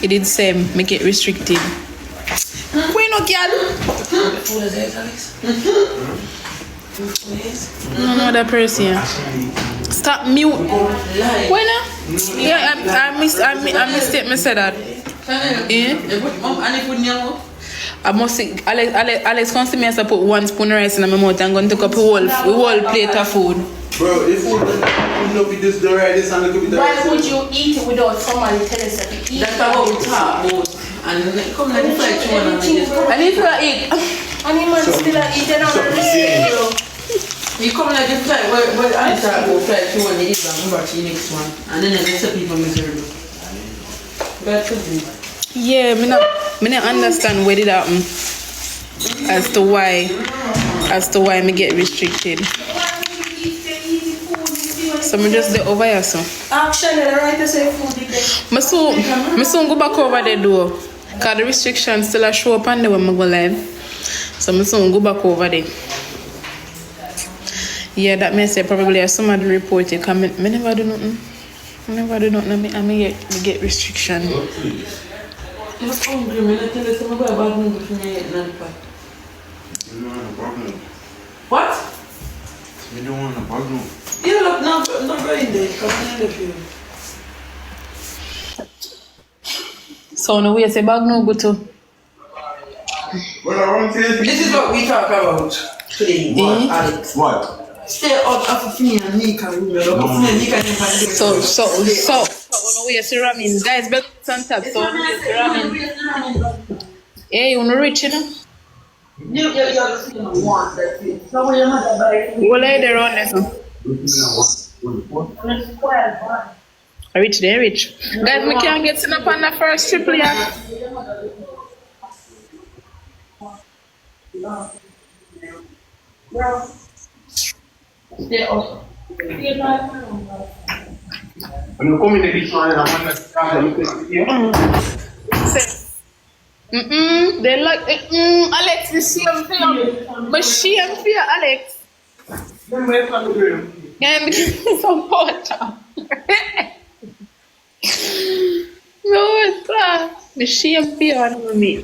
It did say make it restricted. We no girl. No, that person. Yeah. Stop mute. Why not? Yeah, I mistake. Me said that. Yeah. I must say, Alex comes to me and I put 1 spoon rice in my mouth and going to take up a whole plate of food. Bro, if food would be this the right this and it could be the why would you eat it without somebody telling us to eat? That's what we talk about. And come like the fried chicken and I need to eat. And the man still eating on the radio. you come like the fried, well, I talk about fried chicken and eat and watch the next one. And then the rest of people miserable. But Yeah, me not understand where did happen as to why me get restricted. So me just the over here so. Actually, the right to say food again. Me soon go back over there though. Cause the restrictions still a show up on there when me go live. So me soon go back over there. Yeah, that may say probably somebody report it. Cause me never do nothing. I me get restriction. I'm hungry, man. I tell you something about bad mood before I eat none. What? You don't want a bug. You look not going there. Come on, you. So no way say bag no go to. This is what we talk about today, Alex. What? Stay out of me and Nika room. So no way say ramen. Guys, better on top. So no way say ramen. Hey, you no rich, you know? You want that thing. So when your mother buy it, What lay there on this? I rich, they rich. Guys, we can't get up on the first triple yet. stay out. When you come in the kitchen, They like Alex, the same thing. But she and fear Alex. And some water. No, it's that. The she and fear on me.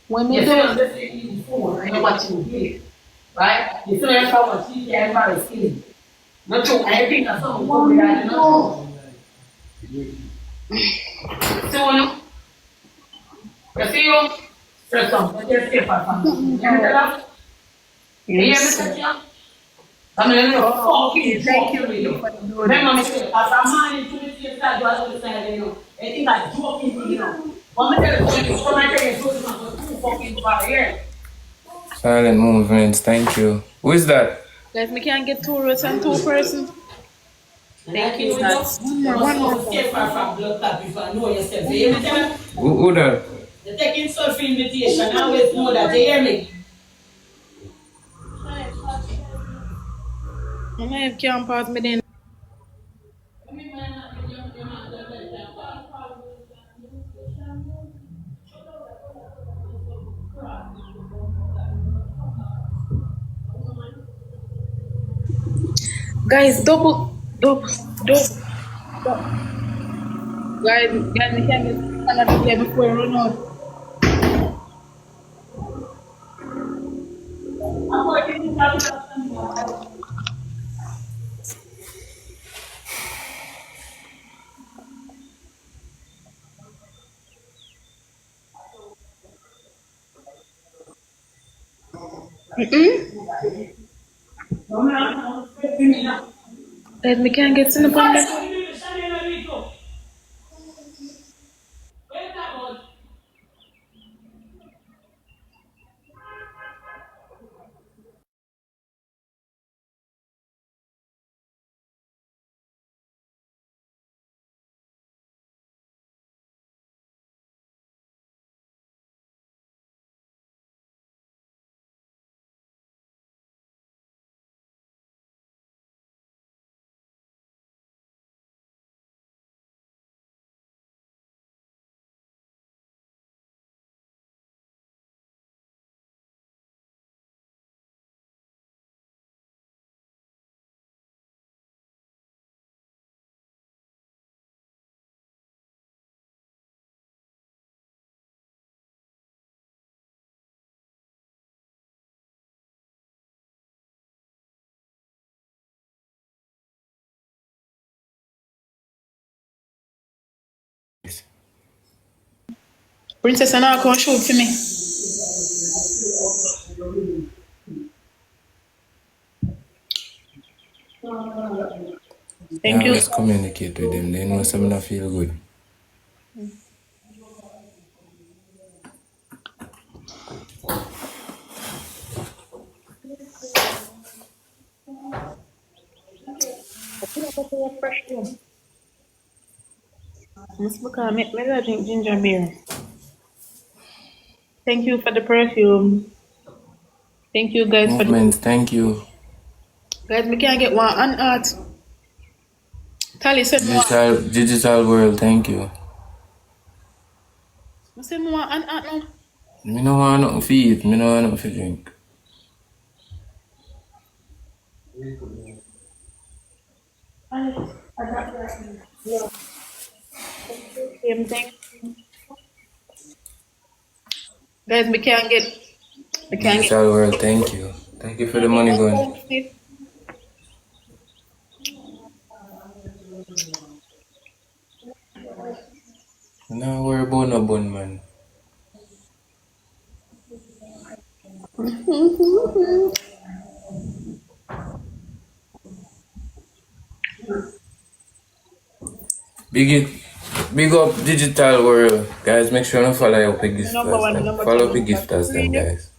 When you do right? You still have how much you can buy skin. Not true, I think that's something we got to so, you see you? First some, let's just skip our family. Yes. I'm going to thank you. Then I'm say, as a man in 2 years, I do understand, you know. I think I'm joking, you know. But I'm going to tell you, come and tell you, so too fucking far here. Silent movements, thank you. Who is that? guys, we can't get 2 rows and 2 persons. Thank you. One more. Who that? You're taking self invitation. I always know that. You hear me? I can't pass me then. Guys, double. Guys, we can't get another player before we run out. Guys, we can't get in the panel. Princess and I come shoot for me. Thank I you. always communicate with them. They know something I feel good. Miss Buka, maybe I drink ginger beer. Thank you for the perfume. Thank you guys for the Movements, thank you. guys. We can get one on art. Tally said more. Digital world, thank you. I said more on art now. Me no want nothing to eat, me no want nothing to drink. Same thing. Guys, we can get. Digital world, thank you. Thank you for the money going. No worry about no bun, man. Big up digital world, guys. Make sure you follow up with gifters. Number one, Them. number Follow two, up with number gifters, them three. guys.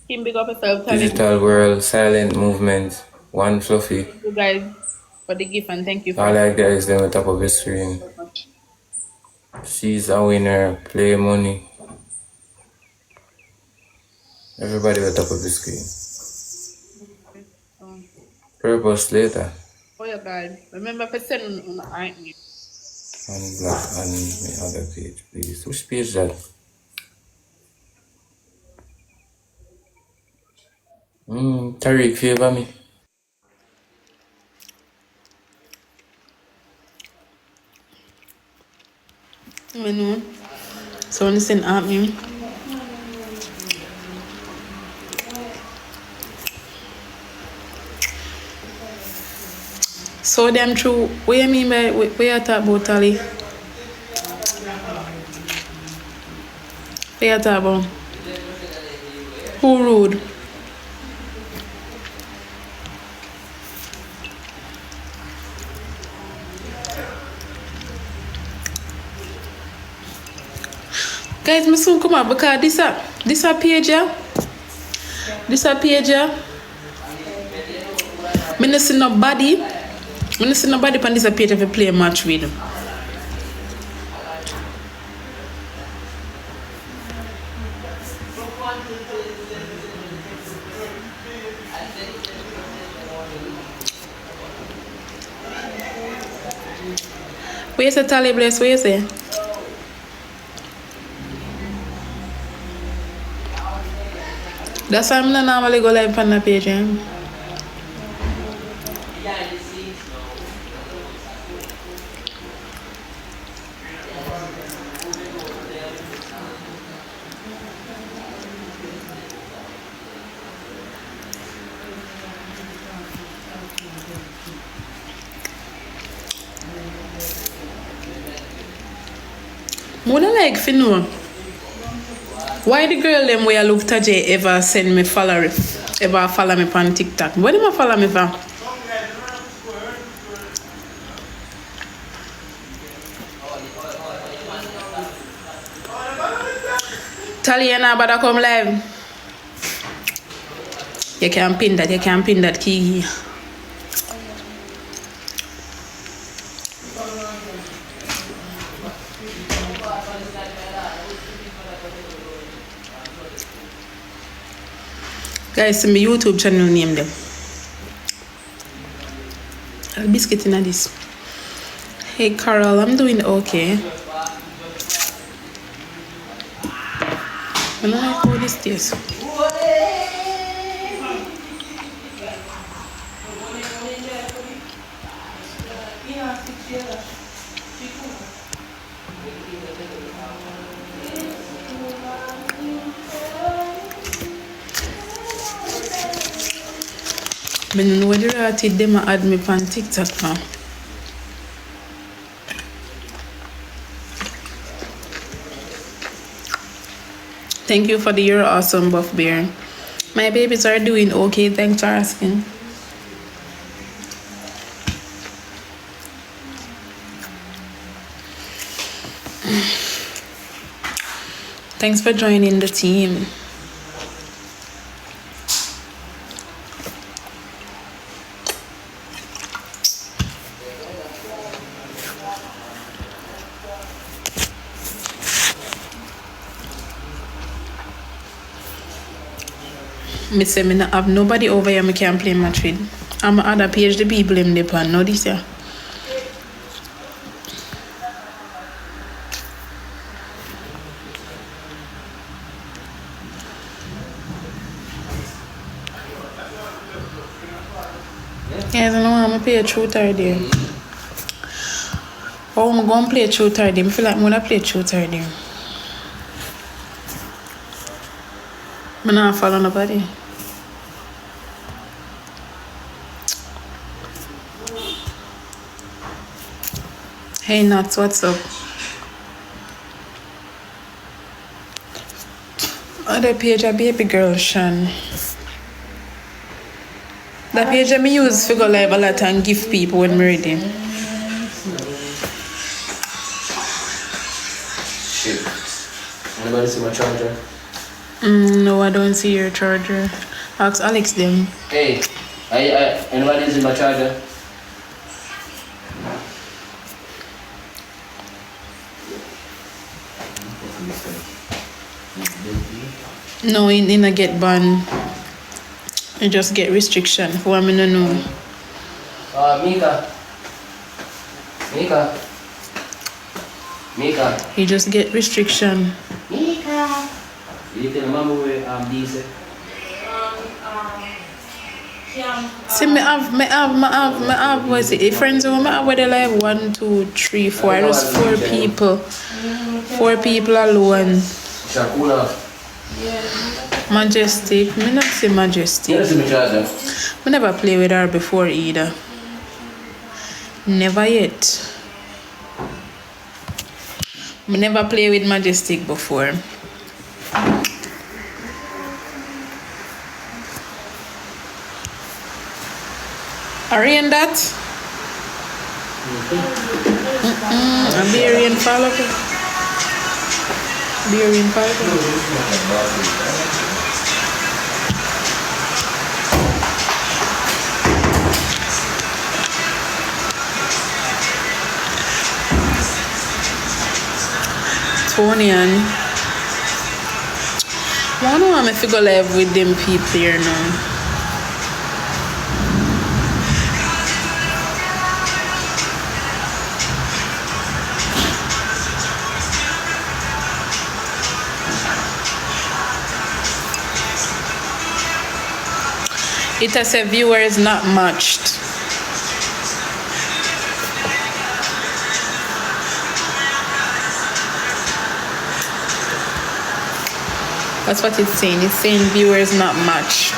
Team big up yourself, Tally. Digital world, silent movement, one fluffy. Thank you guys for the gift and thank you for All I guys them on top of the screen. She's a winner. Play money. Everybody on top of the screen. Purpose later. Oh yeah, guys. Remember to send on the On black on the other page, please. Which page that? Tariq, favor me. I know. So listen at me. So them true. What you mean by what you talk about, Tally? What you talk about? Who rude? Guys, me soon come up because this a page here. This a page here. Me no see nobody. Me no see nobody on this page if you play a match with them. Where you say, Tally Bless? Where you say? That's why I'm not normally go live on the page. More than like fi know. Why the girl them where I look to J ever send me follow me on TikTok? What them a follow me for? Tally you now better come live. You can pin that key. Guys, my YouTube channel name them. I'll biscuit in this. Hey Carol, I'm doing okay. I don't like how this tastes. I don't know whether I did them add me on TikTok now. Thank you for the You're Awesome, Buff Bear. My babies are doing okay. Thanks for asking. Thanks for joining the team. Me say me not have nobody over here me can play match with. I'm a other page the people in the pan. No this year. Yes, I know I'm gonna play a truth already. Oh, I'm gonna play a truth already. I feel like I'm gonna play a truth already. I'm not follow nobody. Hey Nuts, what's up? Other page a baby girl Shan. That page I me use to go live a lot and give people when I'm ready. Shit. Anybody see my charger? No, I don't see your charger. Ask Alex them. Hey, anybody see my charger? No, it didn't get banned. You just get restriction. For me no know. Mika. You just get restriction. Mika. You tell mama where DC. See, me have, what is it? Friends who me have where they like 1, 2, 3, 4. I just 4 people. 4 people alone. Shakuna. Majestic. Me not say Majestic. You see my charger? I never play with her before either. Never yet. I never play with Majestic before. Are you in that? I'm bearing follow. Bearing follow. Tony and one of them if you go live with them people here now. It has a viewers not matched. That's what it's saying. It's saying viewers not matched.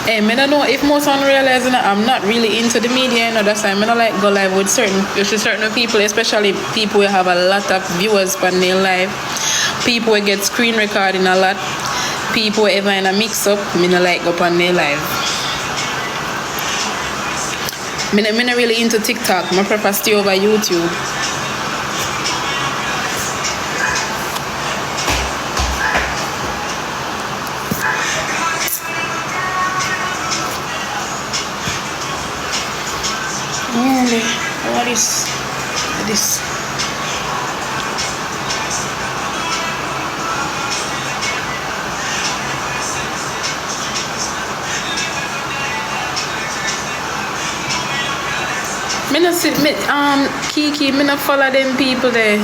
Hey, I don't know if most on realizing that I'm not really into the media, you know, that's why I don't like go live with certain people, especially people who have a lot of viewers on their live, people who get screen recording a lot, people who ever in a mix up, I don't like go on their live. I'm not really into TikTok, I prefer stay over YouTube. What is this? Me not see me Kiki, me not follow them people there.